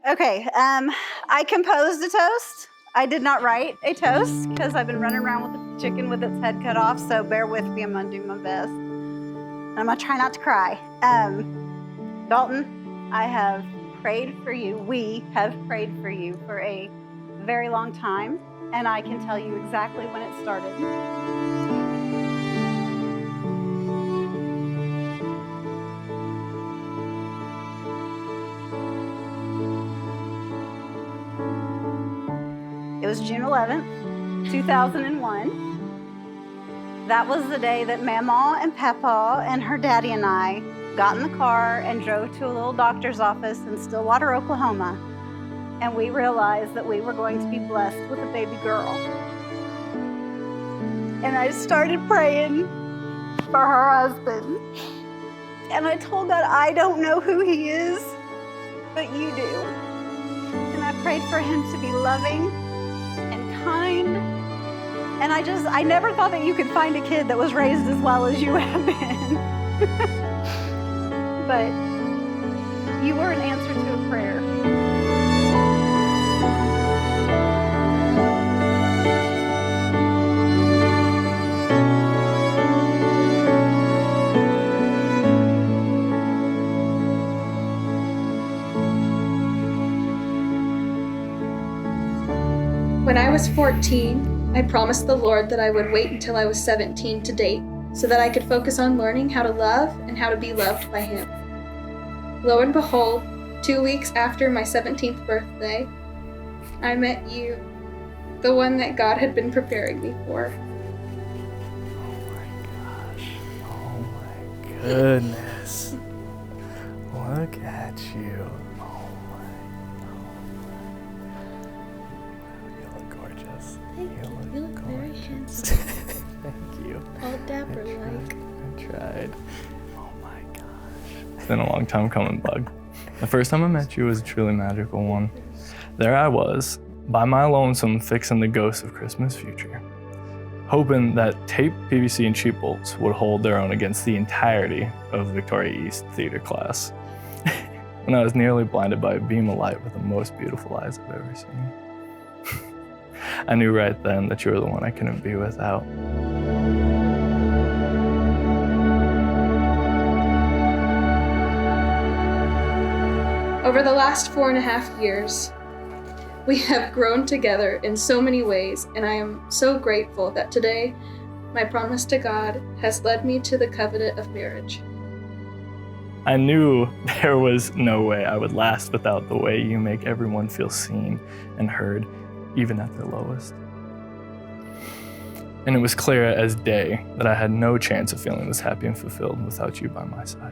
Okay, I composed a toast. I did not write a toast because I've been running around with a chicken with its head cut off, so bear with me, I'm gonna do my best. And I'm gonna try not to cry. Dalton, I have prayed for you. We have prayed for you for a very long time, and I can tell you exactly when it started. It was June 11th, 2001. That was the day that Mama and Papa and her daddy and I got in the car and drove to a little doctor's office in Stillwater, Oklahoma. And we realized that we were going to be blessed with a baby girl. And I started praying for her husband. And I told God, I don't know who he is, but you do. And I prayed for him to be loving and kind. And I never thought that you could find a kid that was raised as well as you have been. But you were an answer to a prayer. When I was 14, I promised the Lord that I would wait until I was 17 to date so that I could focus on learning how to love and how to be loved by Him. Lo and behold, 2 weeks after my 17th birthday, I met you, the one that God had been preparing me for. Oh my gosh. Oh my goodness. Look at you. You look very handsome. Thank you. All dapper-like. I tried. Oh my gosh. It's been a long time coming, Bug. The first time I met you was a truly magical one. There I was, by my lonesome, fixing the ghost of Christmas future, hoping that tape, PVC, and cheap bolts would hold their own against the entirety of Victoria East theater class. When I was nearly blinded by a beam of light with the most beautiful eyes I've ever seen. I knew right then that you were the one I couldn't be without. Over the last 4.5 years, we have grown together in so many ways, and I am so grateful that today my promise to God has led me to the covenant of marriage. I knew there was no way I would last without the way you make everyone feel seen and heard, even at their lowest. And it was clear as day that I had no chance of feeling this happy and fulfilled without you by my side.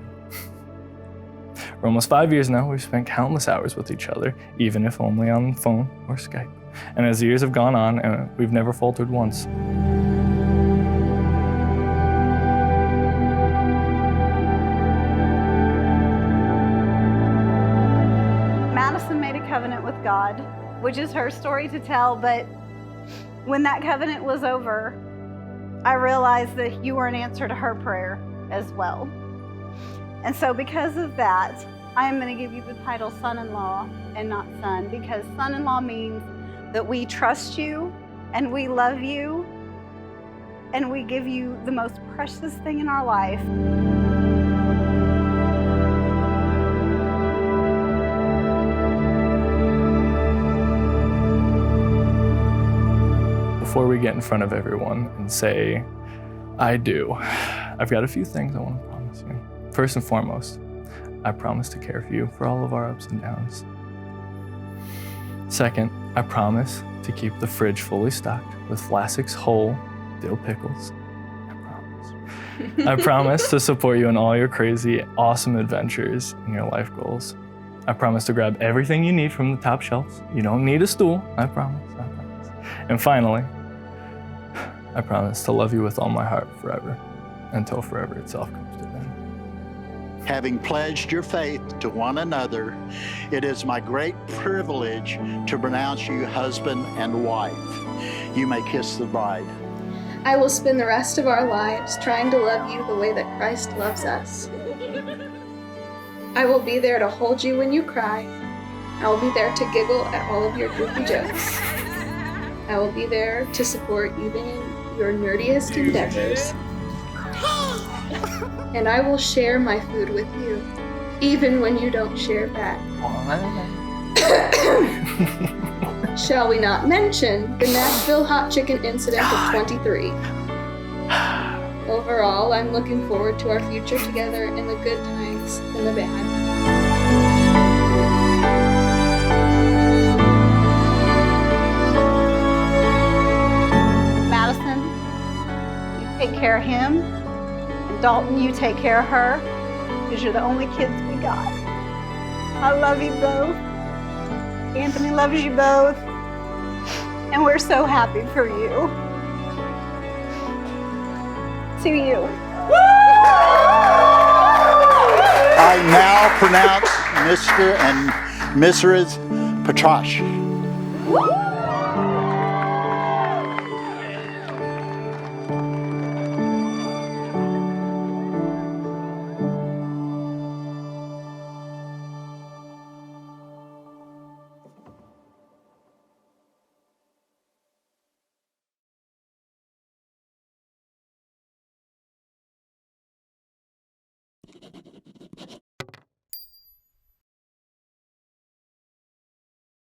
For almost 5 years now, we've spent countless hours with each other, even if only on phone or Skype. And as the years have gone on, we've never faltered once. Madison made a covenant with God, which is her story to tell, but when that covenant was over, I realized that you were an answer to her prayer as well. And so because of that, I am going to give you the title son-in-law and not son, because son-in-law means that we trust you and we love you and we give you the most precious thing in our life. Before we get in front of everyone and say, I do, I've got a few things I want to promise you. First and foremost, I promise to care for you for all of our ups and downs. Second, I promise to keep the fridge fully stocked with Vlasik's whole dill pickles. I promise. I promise to support you in all your crazy, awesome adventures and your life goals. I promise to grab everything you need from the top shelves. You don't need a stool, I promise. And finally, I promise to love you with all my heart forever, until forever itself comes to an end. Having pledged your faith to one another, it is my great privilege to pronounce you husband and wife. You may kiss the bride. I will spend the rest of our lives trying to love you the way that Christ loves us. I will be there to hold you when you cry, I will be there to giggle at all of your goofy jokes. I will be there to support even in your nerdiest endeavors. And I will share my food with you, even when you don't share back. Shall we not mention the Nashville hot chicken incident of 23? Overall, I'm looking forward to our future together in the good times and the bad. Madison, you take care of him, and Dalton, you take care of her, because you're the only kids we got. I love you both. Anthony loves you both, and we're so happy for you. To you. I now pronounce Mr. and Mrs. Petrash.